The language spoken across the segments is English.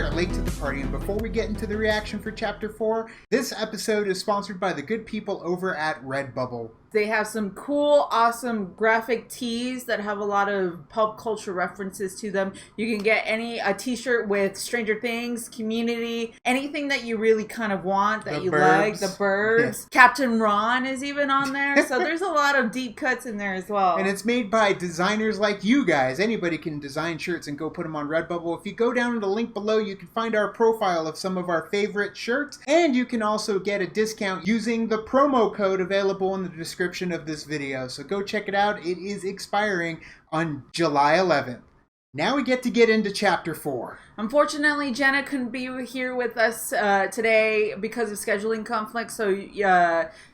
here late to the party, and before we get into the reaction for Chapter 4, this episode is sponsored by the good people over at Redbubble. They have some cool, awesome graphic tees that have a lot of pop culture references to them. You can get a t-shirt with Stranger Things, Community, anything that you really kind of want, that you like. The Burbs. Yes. Captain Ron is even on there. So there's a lot of deep cuts in there as well. And it's made by designers like you guys. Anybody can design shirts and go put them on Redbubble. If you go down to the link below, you can find our profile of some of our favorite shirts. And you can also get a discount using the promo code available in the description of this video. So go check it out. It is expiring on July 11th. Now we get into Chapter 4. Unfortunately, Jenna couldn't be here with us today because of scheduling conflicts, so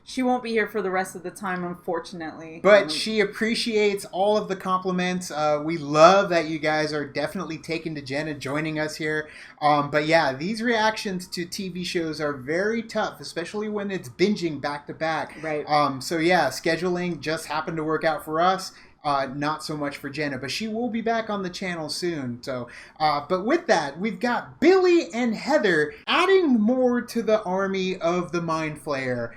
she won't be here for the rest of the time, unfortunately. But she appreciates all of the compliments. We love that you guys are definitely taking to Jenna, joining us here. But yeah, these reactions to TV shows are very tough, especially when it's binging back to back. Right. So yeah, scheduling just happened to work out for us. Not so much for Jenna, but she will be back on the channel soon. So, but with that, we've got Billy and Heather adding more to the army of the Mind Flayer.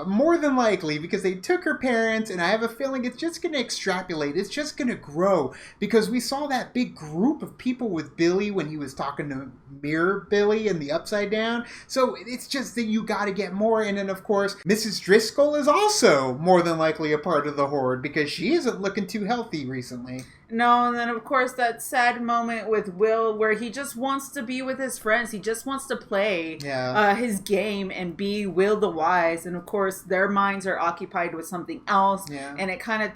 More than likely, because they took her parents, and I have a feeling it's just going to extrapolate. It's just going to grow, because we saw that big group of people with Billy when he was talking to Mirror Billy and the Upside Down. So it's just that you got to get more. And then, of course, Mrs. Driscoll is also more than likely a part of the Horde, because she isn't looking too healthy recently. No, and then of course that sad moment with Will where he just wants to be with his friends. He just wants to play his game and be Will the Wise. And of course their minds are occupied with something else. Yeah. And it kind of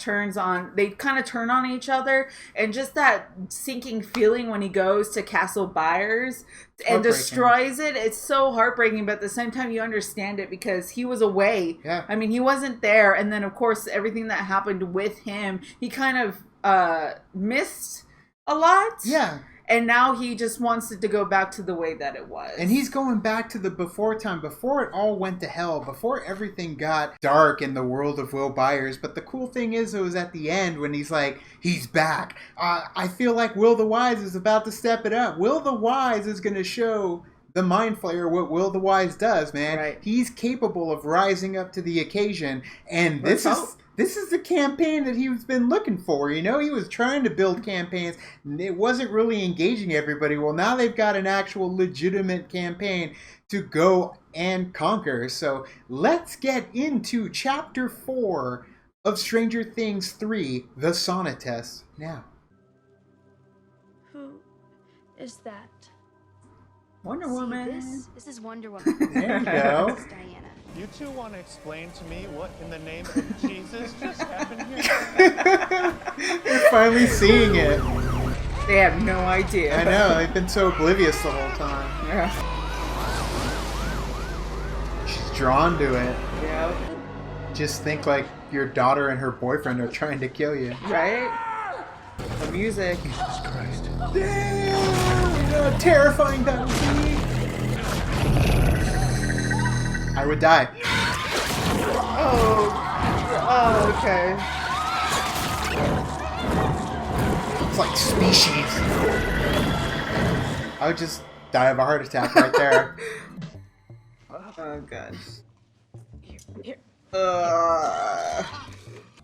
they kind of turn on each other. And just that sinking feeling when he goes to Castle Byers and destroys it. It's so heartbreaking, but at the same time you understand it because he was away. Yeah. I mean, he wasn't there. And then of course everything that happened with him, he kind of missed a lot. Yeah. And now he just wants it to go back to the way that it was. And he's going back to the before time, before it all went to hell, before everything got dark in the world of Will Byers. But the cool thing is, it was at the end when he's like, he's back. I feel like Will the Wise is about to step it up. Will the Wise is going to show the Mind Flayer what Will the Wise does, man. Right. He's capable of rising up to the occasion. And this is the campaign that he's been looking for. You know, he was trying to build campaigns. It wasn't really engaging everybody. Well, now they've got an actual legitimate campaign to go and conquer. So let's get into Chapter 4 of Stranger Things 3, The Sauna Test, now. Who is that? Wonder Woman. This is Wonder Woman. There you go. This is Diana. You two want to explain to me what in the name of Jesus just happened here? They're finally seeing it. They have no idea. I know, they've been so oblivious the whole time. Yeah. She's drawn to it. Yeah. Just think like your daughter and her boyfriend are trying to kill you. Right? The music. Jesus Christ. Damn! You know how terrifying that would be. I would die. Oh, okay. It's like Species. I would just die of a heart attack right there. Oh, God. Here.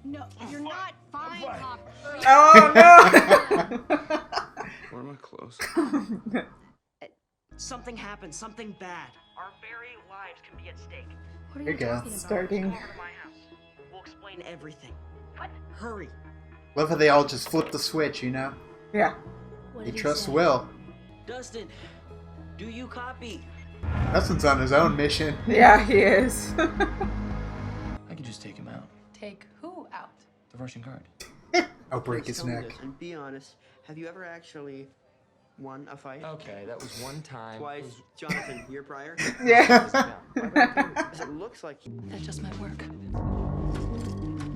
No, you're not fine, Pop. Oh, no! Where are my clothes? Something happened, something bad. Our very lives can be at stake. What are There you you go. talking about? Starting. Come over to my house. We'll explain everything. What? Hurry. Love how they all just flip the switch, you know? Yeah. What They did he trust say? Will. Dustin, do you copy? Dustin's on his own mission. Yeah, he is. I could just take him out. Take who out? The Russian guard. I'll break his Tell me neck. this, and be honest. Have you ever actually won a fight? Okay, that was one time. Twice. Jonathan, year prior? Yeah. Because it looks like That just might work.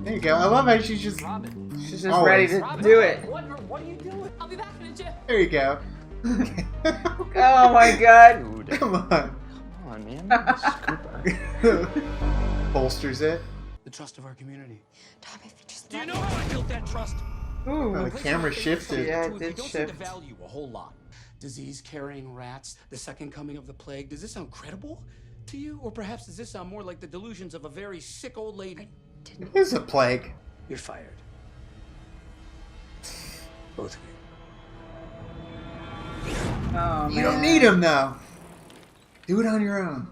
There you go. I love how she's just... Robin. She's just Always. ready to do it. What are you doing? I'll be back in a jiff. There you go. Oh my God. Dude. Come on. Come on, man. Scoop her. Bolsters it. The trust of our community. Tom, if you just Do you know how I built that trust? Oh, Ooh. the camera shifted. Yeah, it Truth, did you don't shift. see the value a whole lot. disease-carrying rats, the second coming of the plague. Does this sound credible to you? Or perhaps does this sound more like the delusions of a very sick old lady? Here's a plague. You're fired. Both of you. Oh, You don't need him though. Do it on your own.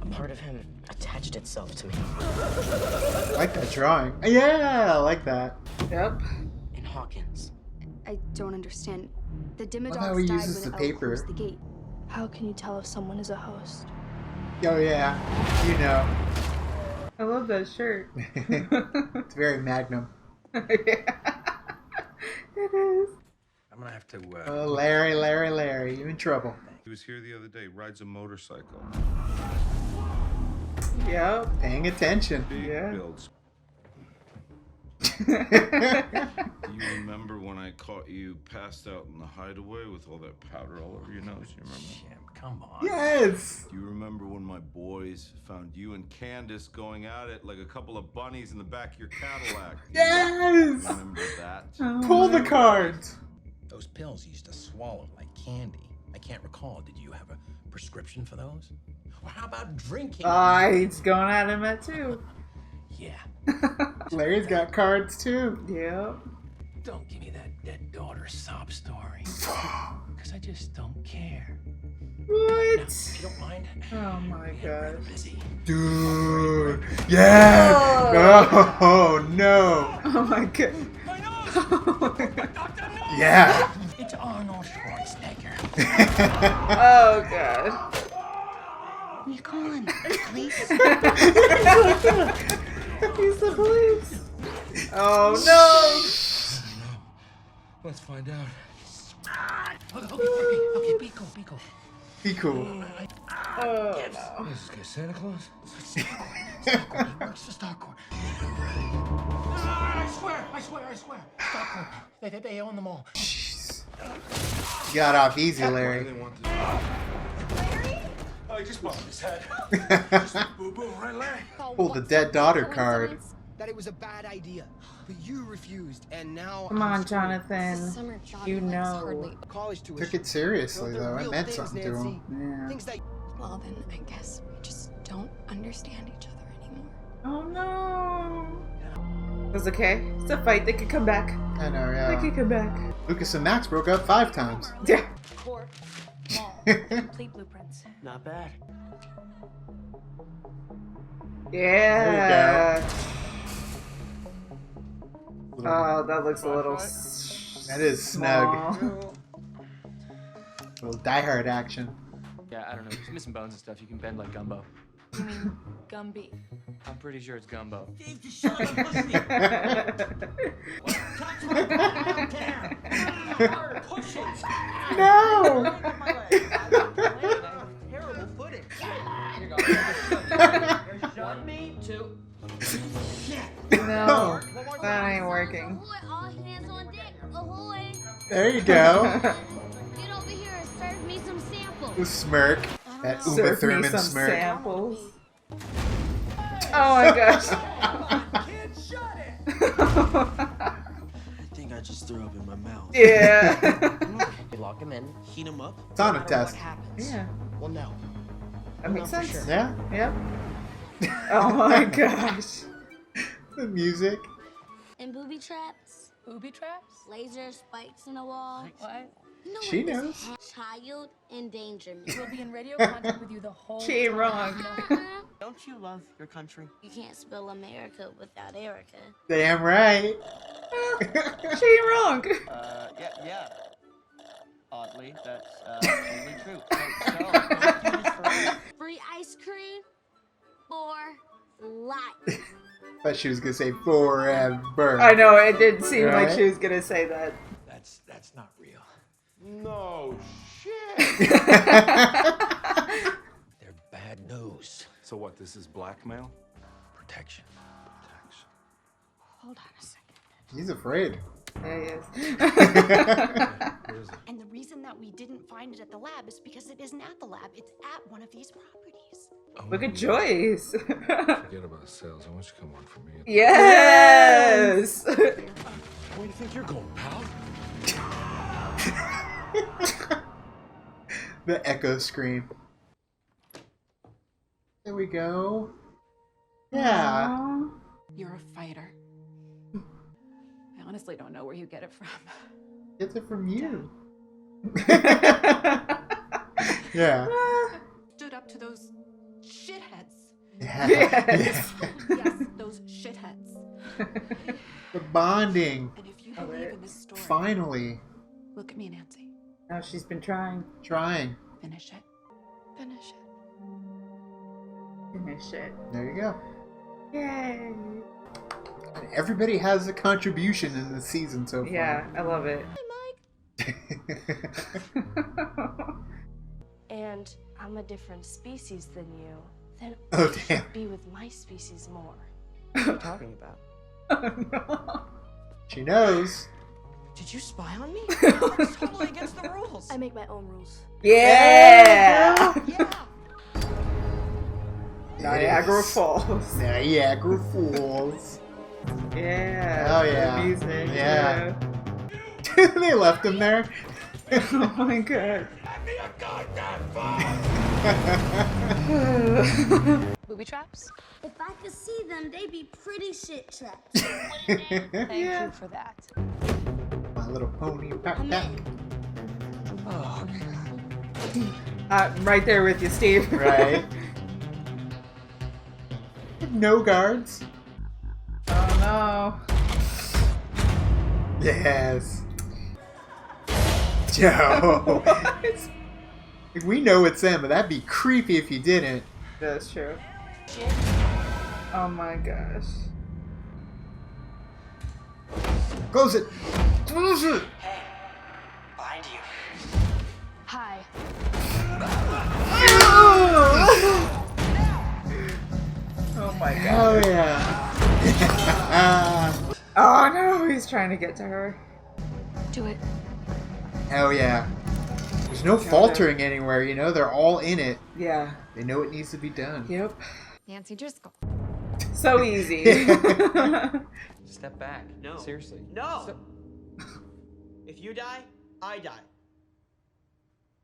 A part of him attached itself to me. I like that drawing. Yeah, I like that. Yep. In Hawkins. I don't understand. The Love how Demidogs he died uses when the the elk paper. closed the gate. How can you tell if someone is a host? Oh yeah, you know. I love that shirt. It's very Magnum. Yeah. It is. I'm gonna have to. Oh, Larry, you in trouble. He was here the other day, rides a motorcycle. Yep. Paying attention. Big Yeah. builds. Do you remember when I caught you passed out in the hideaway with all that powder all over your nose? You remember? Jim, come on. Yes. Do you remember when my boys found you and Candace going at it like a couple of bunnies in the back of your Cadillac? Yes. Remember that? Oh, Pull the my cards. Those pills you used to swallow like candy. I can't recall. Did you have a prescription for those? Or how about drinking? He's going at him at two. Yeah. Larry's got cards too. Yep. Don't give me that dead daughter sob story. Because I just don't care. What? Now, if you don't mind. Oh my Rather gosh. busy. Dude. Yeah. Oh no. Oh my god. Yeah. It's Arnold Schwarzenegger. Oh god. What are you calling? Police? He's the police. Oh no. Let's find out. Okay, be cool, be cool. Be cool. Oh no. This is good. Santa Claus? He works for Starcourt. I swear. Starcourt. They own them all. You got off easy, Larry. I just bumped his head. Just boo-boo, right, Larry? Pulled the dead daughter card. That it was a bad idea, but you refused, and now Come I'm on, screwed. Jonathan. You know. College tuition. Took it seriously They're though. It real meant things, something to Nancy. him. Yeah. Things that Well, then I guess we just don't understand each other anymore. Oh no. It's okay. It's a fight. They could come back. I know, They yeah. could come back. Lucas and Max broke up 5 times. Yeah. Court. Mall. Complete blueprints. not bad. Yeah. Oh, that looks a little. That is snug. Little Die Hard action. Yeah, I don't know. Just missing bones and stuff. You can bend like gumbo. You mean Gumby? I'm pretty sure it's gumbo. Dave, just shut up and push me. Push it. No! Terrible footing. Shut me to. No, that ain't working. All hands on deck. Ahoy. There you go. Get over here and serve me some samples. The smirk. That Uma Serve me Thurman some smirk. samples. Oh my gosh. I think I just threw up in my mouth. Yeah. You lock him in, heat him up. Sauna no matter test. What happens. Yeah. Well, no. That makes for sense. sure. Yeah. Yep. Oh my gosh. The music. And booby traps. Booby traps? Laser spikes in the wall. What? No She one knows. Child endangerment. We'll be in radio contact with you the whole She ain't time. wrong. Don't you love your country? You can't spell America without Erica. Damn right. She ain't wrong. Yeah. Oddly, that's totally true. So, don't do this for us. Free ice cream for life. Thought she was gonna say forever. I know, it did seem like Right? she was gonna say that. That's not real. No shit. They're bad news. So what? This is blackmail? Protection. Hold on a second. He's afraid. Yeah, he is. And the reason that we didn't find it at the lab is because it isn't at the lab. It's at one of these properties. Look at Joyce. Forget about sales. I want you to come work for me. Yes. Where do you think you're going, pal? The echo scream. There we go. Yeah. Aww. You're a fighter. I honestly don't know where you get it from. Gets it from you. Yeah. Stood up to those shitheads. Yeah. Yes. Yes, those shitheads. The bonding. And if you believe in this story, Finally. look at me, Nancy. Oh, she's been trying. Trying. Finish it. Finish it. Finish it. There you go. Yay. And everybody has a contribution in the season so far. Yeah, I love it. And I'm a different species than you. Then Oh, I damn. should be with my species more. What are you talking about? Oh, no. She knows. Did you spy on me? It's totally against the rules. I make my own rules. Yeah. Yeah. Niagara Yes. Falls. Niagara Falls. Yeah. Oh, yeah. The music. Yeah. They left him there. Oh my god. Booby traps? If I could see them, they'd be pretty shit traps. Thank you for that. My Little Pony backpack. Oh, I'm right there with you, Steve. Right. No guards. Oh Yes. Joe. What? We know it's them, but that'd be creepy if you didn't. That's true. Oh my gosh. Close it. Close it. hey, behind you. Hi. Oh my god. Oh yeah. Oh no, he's trying to get to her. Do it. Hell yeah. There's no faltering anywhere, you know? They're all in it. Yeah. They know it needs to be done. Yep. Nancy Driscoll. So easy. Step back. No. Seriously. No! If you die, I die.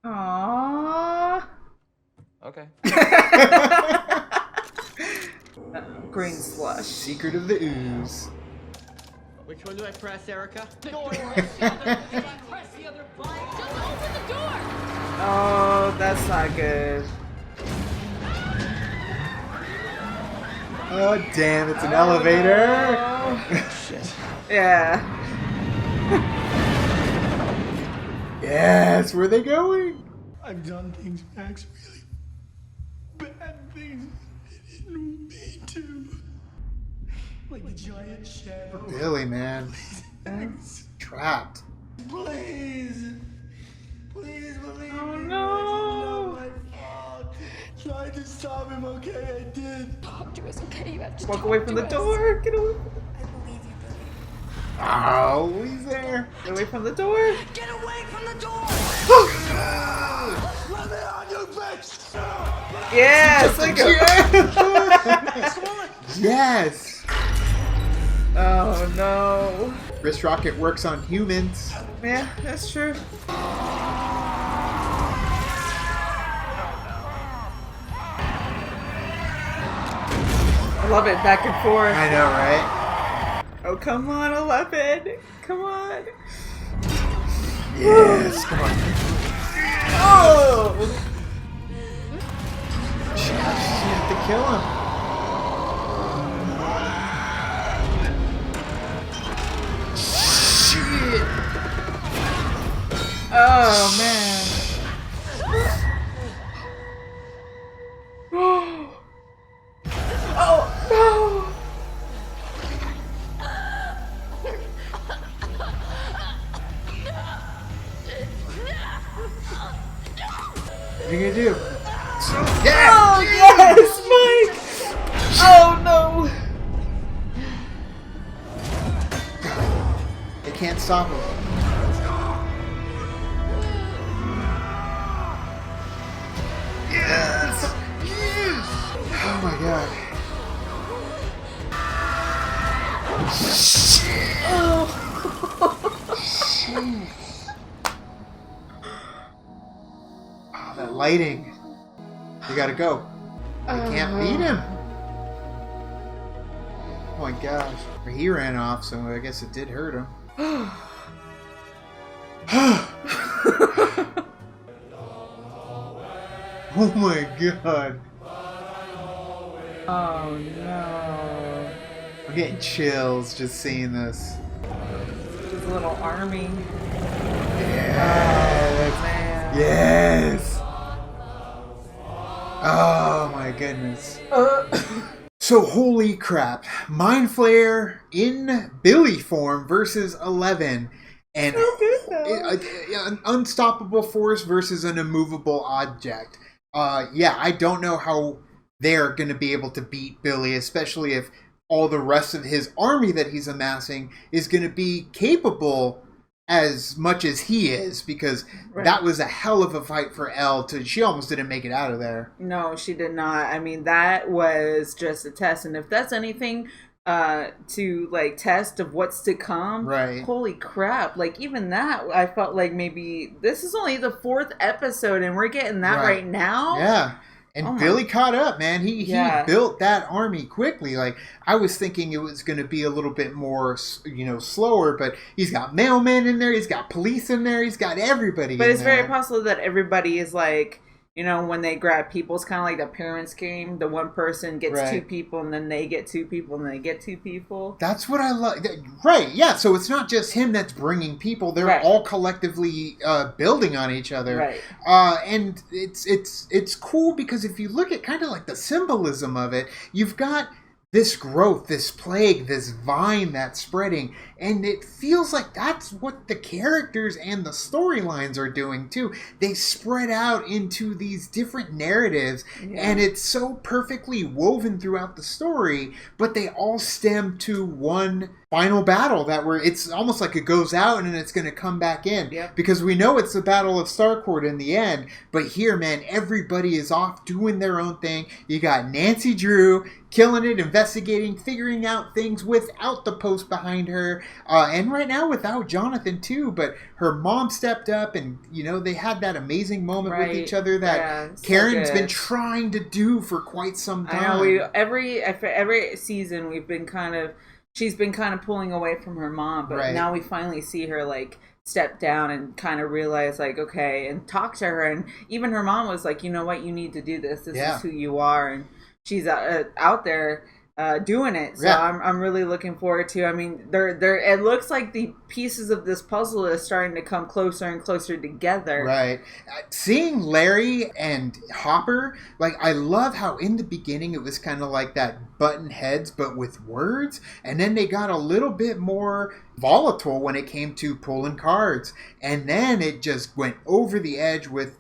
Aww. Okay. Green slush. Secret of the ooze. Which one do I press, Erica? Oh, that's not good. Oh damn, it's an elevator. Shit. Yeah. Yes, where are they going? I've done things, Max, really bad things I didn't mean to. Like the giant shadow. Billy, man. Max, Trapped. please. Please believe Oh, me. no. It's not my fault. Tried to stop him, okay? I did. Talk to us, okay? You have to Walk talk away to from the us. door. Get away. I believe you, Billy. Oh, he's there. Get away from the door. Get away from the door! Let me on, you bitch! Yes. Like Yes. Oh no. Wrist rocket works on humans. Yeah, that's true. I love it, back and forth. I know, right? Oh, come on, 11. Come on. Yes, come on. Oh! She had to kill him. Shit. Oh, man. Oh, no. What are you gonna do? Yeah! Oh, yes, Mike! Oh, no. They can't stop him. Yes! Yes! Oh my god. Shit! Oh. Shit. Oh, that That lighting. You gotta go. You can't beat him. Oh my gosh. He ran off, so I guess it did hurt him. Oh my god. Oh no. I'm getting chills just seeing this. His little army. Yes. Oh, man. Yes. Oh my goodness. So holy crap. Mind Flayer in Billy form versus 11. And an unstoppable force versus an immovable object. Yeah, I don't know how they're going to be able to beat Billy, especially if all the rest of his army that he's amassing is going to be capable as much as he is, because that was a hell of a fight for Elle. She almost didn't make it out of there. No, she did not. I mean, that was just a test, and if that's anything to like test of what's to come, right? Holy crap! Like even that, I felt like maybe this is only the 4th episode, and we're getting that right now. Yeah. And Billy caught up, man. He built that army quickly. Like, I was thinking it was going to be a little bit more, slower, but he's got mailmen in there, he's got police in there, he's got everybody But in it's there. very possible that everybody is like, when they grab people, it's kind of like the pyramid scheme. The one person gets 2 people, and then they get 2 people, and they get 2 people. That's what I love. Right, yeah. So it's not just him that's bringing people. They're all collectively building on each other. Right. And it's cool because if you look at kind of like the symbolism of it, you've got this growth, this plague, this vine that's spreading, and it feels like that's what the characters and the storylines are doing too. They spread out into these different narratives, and it's so perfectly woven throughout the story, but they all stem to one final battle it's almost like it goes out and then it's going to come back in, because we know it's the Battle of Starcourt in the end, but here, man, everybody is off doing their own thing. You got Nancy Drew killing it, investigating, figuring out things without the post behind her, and right now without Jonathan too, but her mom stepped up, and they had that amazing moment with each other that Karen's been trying to do for quite some time. I know, every season she's been kind of pulling away from her mom, but now we finally see her like step down and kind of realize like, okay, and talk to her, and even her mom was like, you know what, you need to do this is who you are, and she's out there doing it. So I'm really looking forward to. I mean, it looks like the pieces of this puzzle is starting to come closer and closer together. Right. Seeing Larry and Hopper, like, I love how in the beginning it was kind of like that button heads, but with words, and then they got a little bit more volatile when it came to pulling cards, and then it just went over the edge with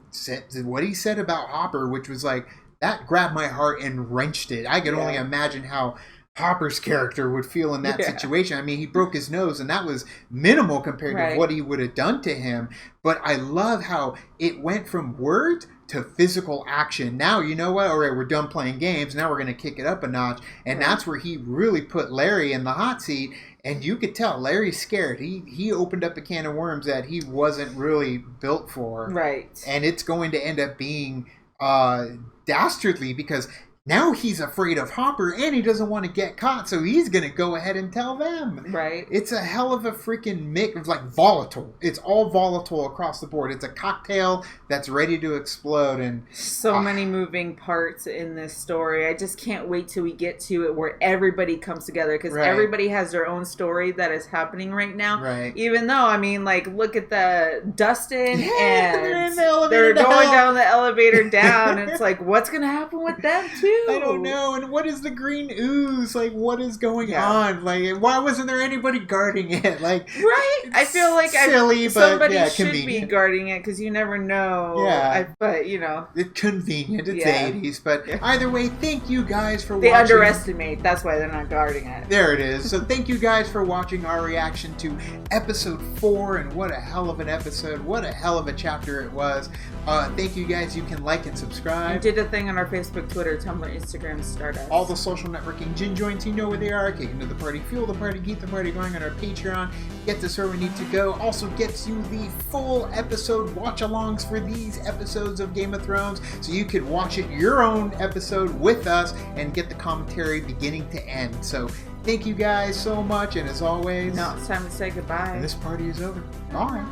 what he said about Hopper, which was like, that grabbed my heart and wrenched it. I could only imagine how Hopper's character would feel in that situation. I mean, he broke his nose, and that was minimal compared to what he would have done to him. But I love how it went from words to physical action. Now, you know what? All right, we're done playing games. Now we're going to kick it up a notch. And that's where he really put Larry in the hot seat. And you could tell Larry's scared. He opened up a can of worms that he wasn't really built for. Right. And it's going to end up being dastardly, because now he's afraid of Hopper and he doesn't want to get caught, so he's going to go ahead and tell them. Right. It's a hell of a freaking mix. It's like volatile. It's all volatile across the board. It's a cocktail that's ready to explode. And so many moving parts in this story. I just can't wait till we get to it where everybody comes together, because everybody has their own story that is happening right now. Right. Even though, I mean, like, look at the Dustin and they're going down the elevator down. And it's like, what's going to happen with them too? I don't know. And what is the green ooze? Like, what is going on? Like, why wasn't there anybody guarding it? Like, I feel like silly, somebody but should convenient. be guarding it, because you never know. But it's convenient. It's 80s, but either way, thank you guys for watching. They underestimate. That's why they're not guarding it. There it is. So thank you guys for watching our reaction to episode 4, and what a hell of an episode. What a hell of a chapter it was. Thank you guys. You can like and subscribe. We did a thing on our Facebook, Twitter, Tumblr, our Instagram Stardust. All the social networking gin joints, you know where they are. Kick into the party, fuel the party, keep the party going on our Patreon. Gets us where we need to go. Also gets you the full episode watch-alongs for these episodes of Game of Thrones, so you could watch it your own episode with us and get the commentary beginning to end. So thank you guys so much, and as always, now it's time to say goodbye. And this party is over. Bye.